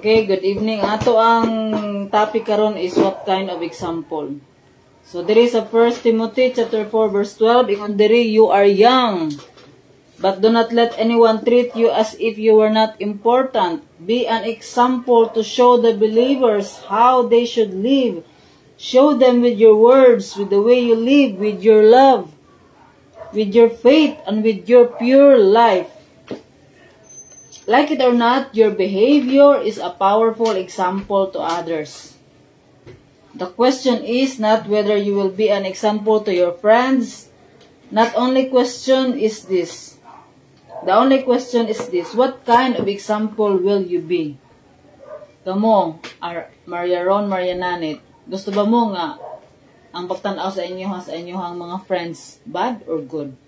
Okay, good evening. Ato ang topic karon is what kind of example. So there is a 1 Timothy chapter 4 verse 12. Ingon diri, you are young, but do not let anyone treat you as if you were not important. Be an example to show the believers how they should live. Show them with your words, with the way you live, with your love, with your faith, and with your pure life. Like it or not, your behavior is a powerful example to others. The question is not whether you will be an example to your friends. The only question is this. What kind of example will you be? Kamo, Maria Ron, Maria Nanit, gusto ba mo nga ang pagtanaw sa inyong mga friends, bad or good?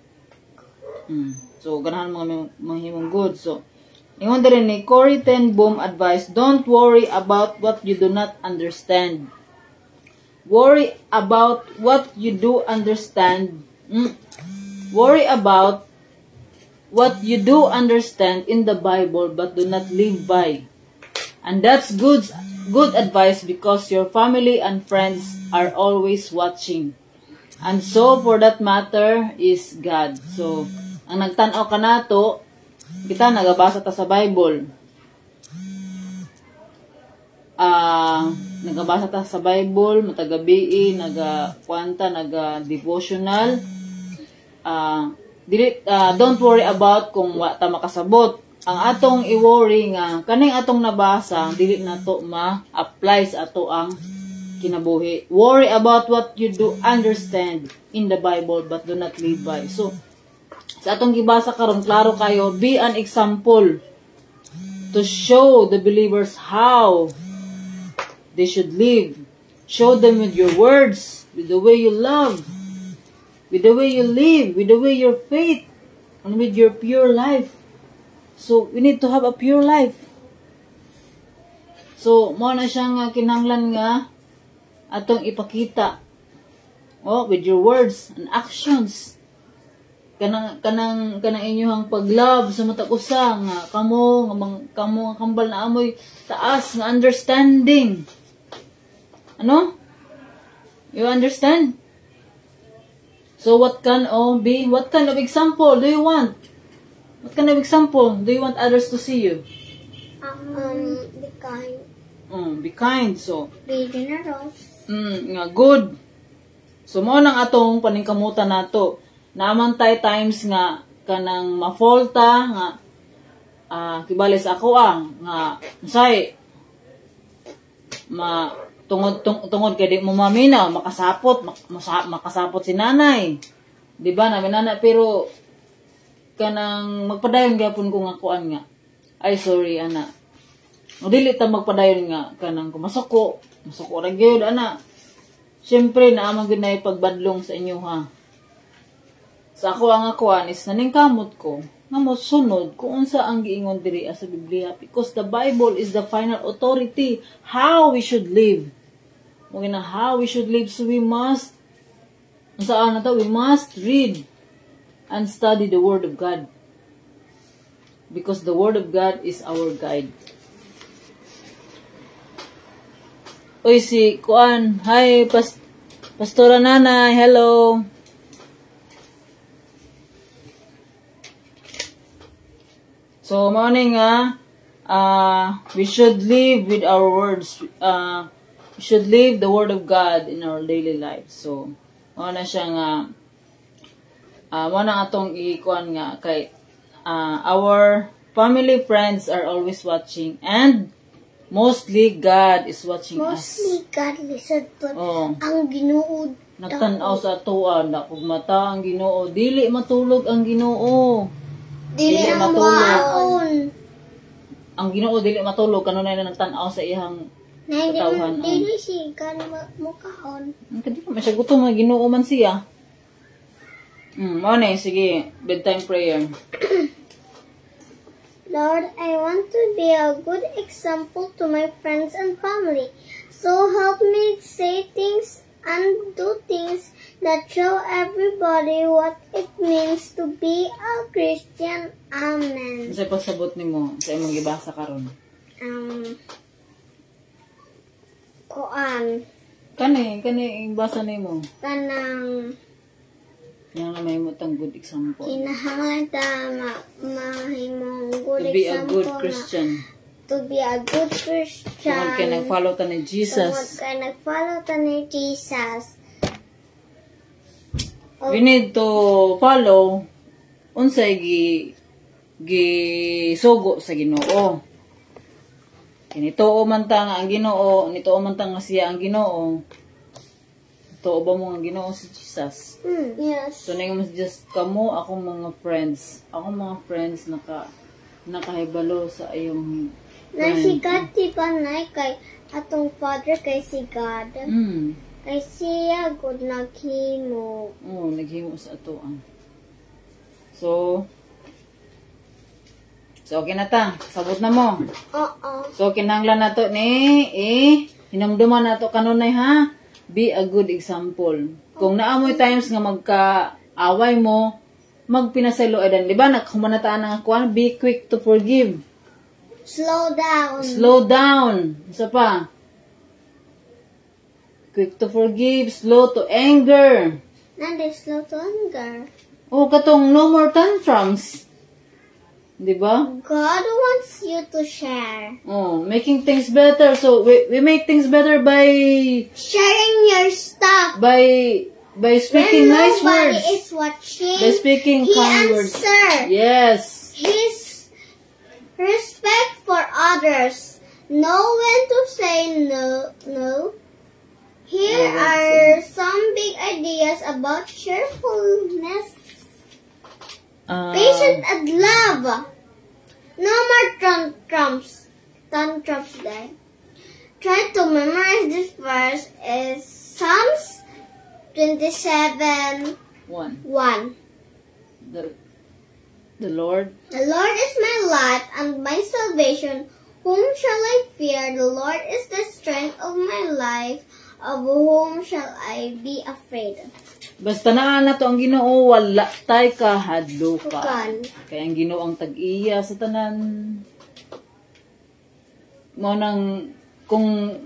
So, ganahan mga himong good. So, ingon din ni Corrie ten Boom advice, don't worry about what you do not understand. Worry about what you do understand. Worry about what you do understand in the Bible but do not live by. And that's good advice because your family and friends are always watching. And so, for that matter, is God. So, ang nagtanaw ka nato, kita nagabasa ta sa Bible. Nagabasa ta sa Bible, matagabi, naga-devotional. Don't worry about kung wa ta makasabot. Ang atong i-worry nga, kaning atong nabasa, dili na to ma-apply sa ato ang kinabuhi. Worry about what you do understand in the Bible but do not live by. So, sa atong gibasa karon, klaro kayo, be an example to show the believers how they should live. Show them with your words, with the way you love, with the way you live, with the way your faith, and with your pure life. So, we need to have a pure life. So, mo na siyang kinahanglan nga atong ipakita. With your words and actions. Kanang inyong pag-love sa matag usa nga kamo nga kambal na amoy taas nga understanding. Ano? You understand? So what kind of example do you want? What kind of example do you want others to see you? Be kind. Be kind. So Be generous. Nga good. So mo nang atong paningkamutan nato. Naman tayo times nga kanang ma-faulta nga kibalis ako nga unsay tungod kay di mo mamina makasapot si nanay, di ba namin nana, pero kanang magpadayon gyapon ko nga kuan nga ay sorry ana, o dili ta magpadayon nga kanang masuko ra gyud ana. Syempre naamang gyud na pagbadlong sa inyo ha. Sa ako ang akuan is naningkamot ko nga mosunod kung unsa ang giingon diri sa Biblia, because the Bible is the final authority how we should live. Muna how we should live, so we must we must read and study the Word of God, because the Word of God is our guide. Oy si kuan, hi Pastora Nanay, hello. So, morning we should live with our words. We should live the Word of God in our daily life. So, na siya nga, na atong ikuan nga, kay, our family, friends are always watching, and mostly God is watching us. Mostly God listen po. Ang Ginoo. Nagtanaw sa atuan, kung mata ang Ginoo, dili matulog ang Ginoo. Dili matulog. Ang Ginoo dili matulog kanunay na nagtan-aw sa iyang katawhan. Dili siya kan mukahon. Kadi pa siya gutom, Ginoo man siya. Mao na sige, bedtime prayer. Lord, I want to be a good example to my friends and family. So help me say things and do things that show everybody what it means to be a Christian. Amen. Sa pagsabot nimo sa imong gibasa karon. kuan Kani, basa nimo. kanang Yang na may mutang good example. kinahanglan ta mahimong good To be a example good na Christian. to be a good Christian. Tungod kay nag-follow ta ni Tungod Jesus. kay nag-follow ta ni Jesus. We need to follow unsay gi sugo sa Ginoo. Kinitoo man ta nga ang Ginoo, nitoo man ta nga siya ang Ginoo. Totoo ba mo ang Ginoo si Jesus? Yes. So, nang mas just kamo, akong mga friends. Akong mga friends nakahibalo sa iyong Na si God di ba na kay atong Father kay si God. Kay siya good naghimo. Oo, naghimo sa atoan. So, okay na ta. Sabot na mo. Oo. So, kinahanglan na to ni, hinamduman na to kanunay ha. Be a good example. Kung naamoy times nga magka-away mo, magpinasalo edan. Diba? Nagkumanataan nga kuwan, be quick to forgive. Slow down. Slow down. Isa pa. Quick to forgive, slow to anger. Nande slow to anger. Oh, katong no more tantrums. Diba? God wants you to share. Oh, making things better. So we make things better by Sharing your stuff. speaking When nice nobody words. is watching, By speaking he kind words. answer. Yes. His respect for others. Know when to say no. Here Oh, that's are some big ideas about cheerfulness, patience, and love. No more tantrums. Tantrums then. Try to memorize this verse is Psalms 27:1. 1. The Lord. The Lord is my light and my salvation. Whom shall I fear? The Lord is the strength of my life. Of whom shall I be afraid? Basta na to ang Ginoo, wala tay kahadluka. Bukan. Kaya ang Ginoo ang tag-iya sa tanan. Mo nang kung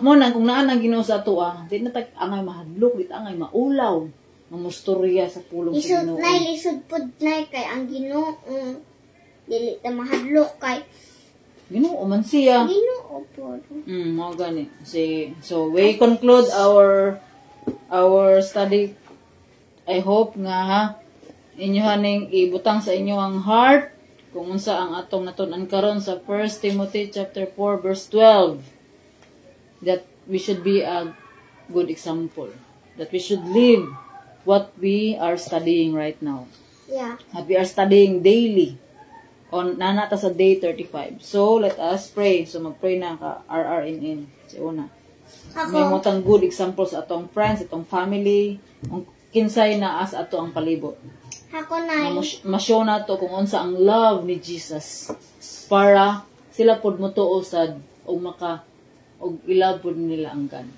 kung naan ang Ginoo sa ato di na tag angay mahadlok, di angay maulaw. Mamustorya sa pulong sa Lisod Ginoo. na, lisod po na kay ang Ginoo. Dili ta mahadlok kay Ginoo man siya. Ginoo po. Mao gani. So we conclude our study. I hope nga inyo haning ibutang sa inyo ang heart kung unsa ang atong natun-an karon sa 1 Timothy chapter 4 verse 12, that we should be a good example, that we should live what we are studying right now, Yeah. that we are studying daily on nanata sa day 35. So let us pray. So magpray na ka RRNN si una. May Ako, motang good example sa atong friends, atong family, ang kinsay na as ato ang palibot. ako na. Ma-show na to kung unsa ang love ni Jesus para sila pod mo tuo sad og ilab pod nila ang God.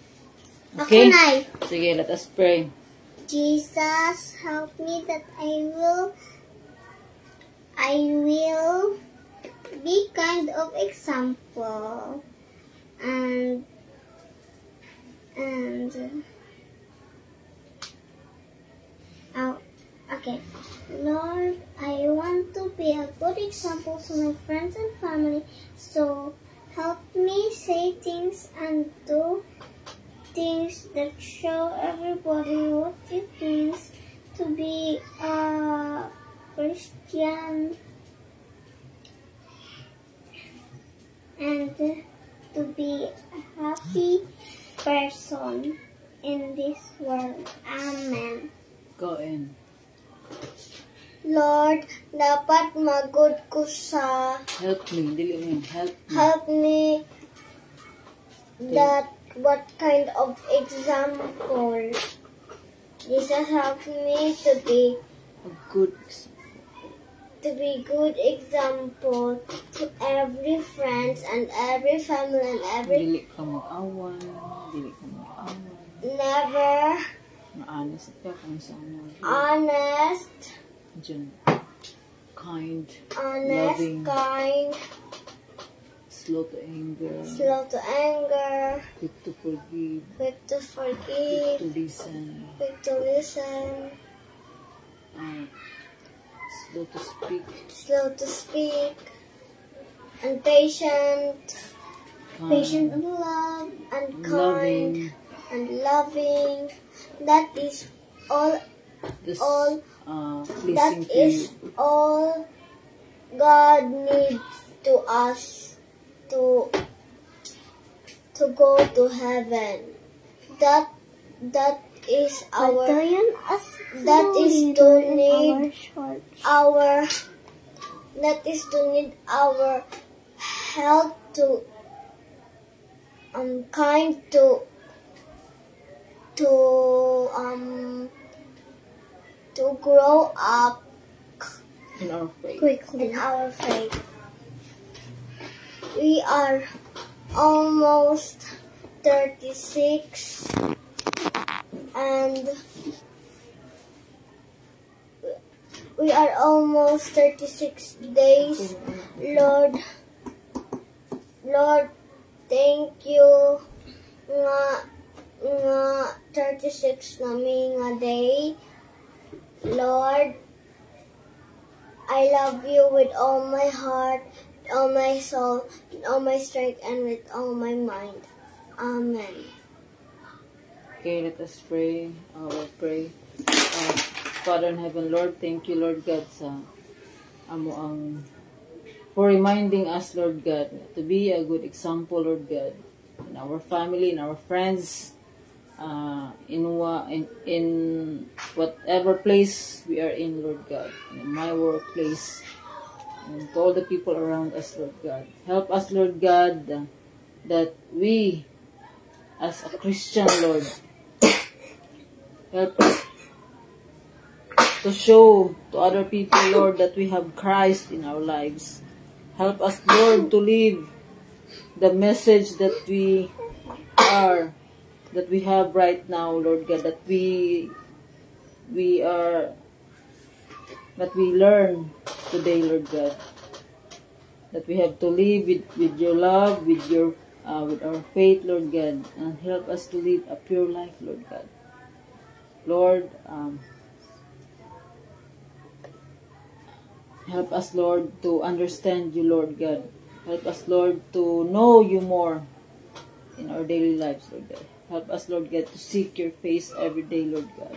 Okay? Ako na. Sige, let us pray. Jesus, help me that I will be kind of example and okay. Lord, I want to be a good example to my friends and family, so help me say things and do things that show everybody what it means to be a Christian and to be a happy person in this world. Amen. Go in. Lord, dapat mag-good ko sa Help me. Dili mo. Help me. help me that what kind of example. Jesus, help me to be A good good example to every friends and every family and every dili ka mag-awan. Dili ka mag-awan. never Ma-honest ka kung saan mo. honest, Diyan. Kind. honest, Loving. kind, slow to anger, slow to anger, quick to forgive, quick to quick forgive, to listen, quick to listen, slow to speak, slow to speak, and patient, patient and love, and kind, loving. and loving. That is all. This, All pleasing that to is you. all God needs to us to go to heaven. That is our that is to need our that is to need our help to kind to grow up In our faith. quickly in our faith. We are almost 36 and we are almost 36 days. Lord, thank you nga 36 nami nga day. Lord, I love you with all my heart, with all my soul, with all my strength, and with all my mind. Amen. Okay, let us pray. We'll pray. Father in heaven, Lord, thank you, Lord God, sa for reminding us, Lord God, to be a good example, Lord God, in our family, in our friends, in whatever place we are in, Lord God, in my workplace, and to all the people around us, Lord God. Help us, Lord God, that we, as a Christian, Lord, help us to show to other people, Lord, that we have Christ in our lives. Help us, Lord, to live the message that we have right now, Lord God, that we learn today, Lord God, that we have to live with your love, with our faith, Lord God, and help us to live a pure life, Lord God. Lord, help us, Lord, to understand you, Lord God. Help us, Lord, to know you more in our daily lives, Lord God. Help us, Lord God, to seek your face every day, Lord God.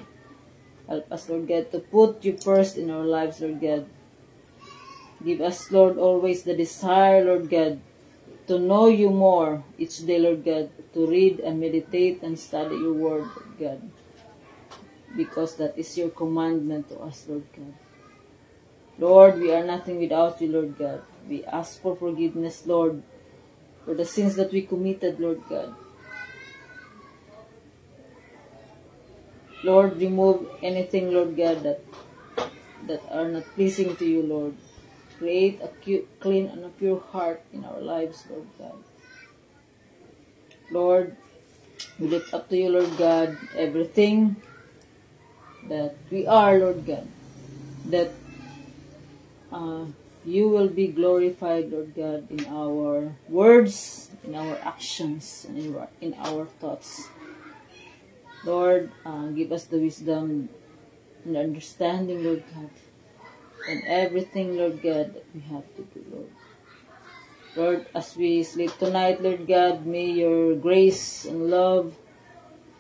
Help us, Lord God, to put you first in our lives, Lord God. Give us, Lord, always the desire, Lord God, to know you more each day, Lord God, to read and meditate and study your word, Lord God, because that is your commandment to us, Lord God. Lord, we are nothing without you, Lord God. We ask for forgiveness, Lord, for the sins that we committed, Lord God. Lord, remove anything, Lord God, that are not pleasing to you, Lord. Create a clean and a pure heart in our lives, Lord God. Lord, we lift up to you, Lord God, everything that we are, Lord God, that you will be glorified, Lord God, in our words, in our actions, and in our thoughts. Lord, give us the wisdom and understanding, Lord God, and everything, Lord God, that we have to do, Lord. Lord, as we sleep tonight, Lord God, may your grace and love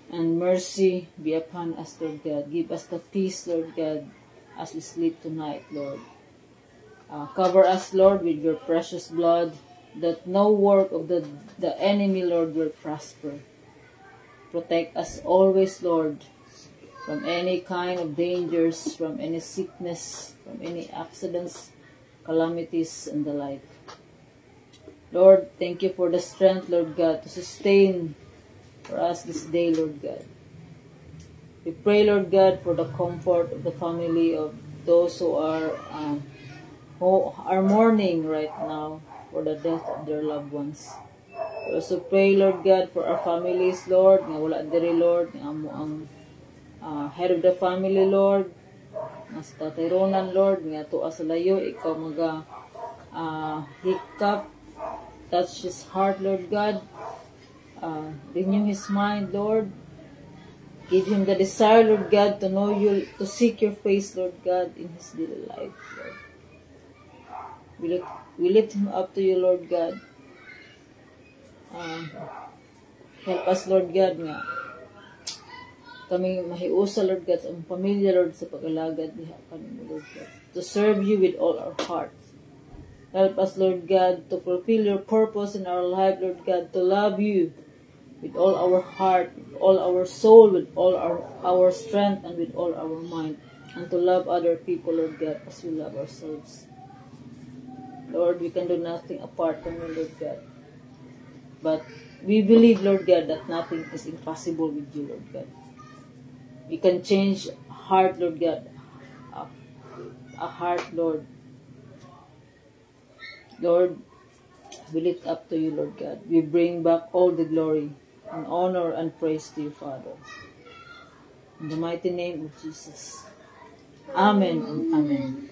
and mercy be upon us, Lord God. Give us the peace, Lord God, as we sleep tonight, Lord. Cover us, Lord, with your precious blood, that no work of the enemy, Lord, will prosper. Protect us always, Lord, from any kind of dangers, from any sickness, from any accidents, calamities, and the like. Lord, thank you for the strength, Lord God, to sustain for us this day, Lord God. We pray, Lord God, for the comfort of the family of those who are mourning right now for the death of their loved ones. We also pray, Lord God, for our families, Lord, nga wala diri, Lord, nga amo ang head of the family, Lord, nga sa Tatay Ronan, Lord, nga tuwa sa layo, ikaw maga hikap touch his heart, Lord God. Renew his mind, Lord. Give him the desire, Lord God, to know you, to seek your face, Lord God, in his daily life, Lord. We lift him up to you, Lord God. Help us, Lord God, nga kami mahiusa, Lord God, sa among pamilya, Lord, sa pag-alagad niya kanimo, Lord God, to serve you with all our heart. Help us, Lord God, to fulfill your purpose in our life, Lord God, to love you with all our heart, with all our soul, with all our strength, and with all our mind, and to love other people, Lord God, as we love ourselves. Lord, we can do nothing apart from you, Lord God. But we believe, Lord God, that nothing is impossible with you, Lord God. We can change heart, Lord God. A heart, Lord. Lord, we lift up to you, Lord God. We bring back all the glory and honor and praise to you, Father. In the mighty name of Jesus. Amen and amen.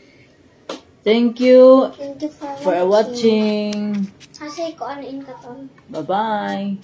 Thank you Thank you for watching. Kasi ko ano in katon. Bye-bye.